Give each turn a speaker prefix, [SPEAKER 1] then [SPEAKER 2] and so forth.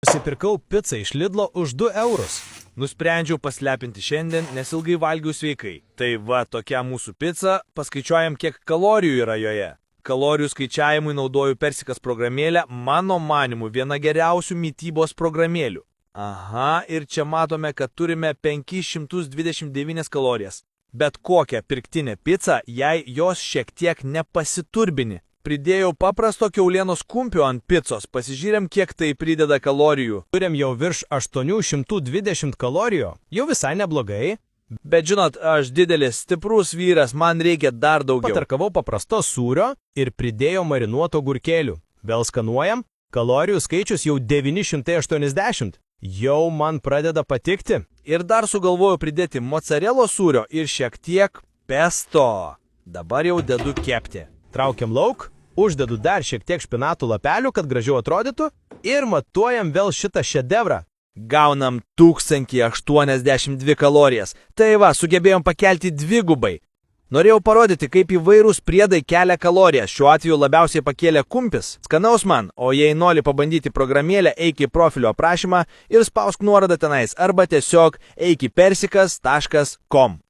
[SPEAKER 1] Nusipirkau pizzą iš Lidlo už 2 eurus.
[SPEAKER 2] Nusprendžiau paslepinti šiandien, nes ilgai valgiau sveikai. Tai va, tokia mūsų pica, paskaičiuojam, kiek kalorijų yra joje. Kalorijų skaičiavimui naudoju Persikas programėlę, mano manimu, viena geriausių mitybos programėlių. Aha, ir čia matome, kad turime 529 kalorijas. Bet kokią pirktinę pizzą, jei jos šiek tiek nepasiturbini. Pridėjau paprasto kiaulienos kumpio ant picos, pasižiūrėm, kiek tai prideda kalorijų.
[SPEAKER 1] Turim jau virš 820 kalorijų, jau visai neblogai.
[SPEAKER 2] Bet žinot, aš didelis, stiprus vyras, man reikia dar daugiau.
[SPEAKER 1] Patarkavau paprasto sūrio ir pridėjau marinuoto gurkėlių. Vėl skanuojam, kalorijų skaičius jau 980. Jau man pradeda patikti.
[SPEAKER 2] Ir dar sugalvojau pridėti mozzarellos sūrio ir šiek tiek pesto. Dabar jau dedu kepti.
[SPEAKER 1] Traukiam lauk, uždedu dar šiek tiek špinatų lapelių, kad gražiau atrodytų, ir matuojam vėl šitą šedevrą.
[SPEAKER 2] Gaunam 1082 kalorijas. Tai va, sugebėjom pakelti dvigubai. Norėjau parodyti, kaip įvairūs priedai kelia kalorijas. Šiuo atveju labiausiai pakėlė kumpis. Skanaus man, o jei nori pabandyti programėlę, eik į profilio aprašymą ir spausk nuorodą tenais, arba tiesiog eik į persikas.com.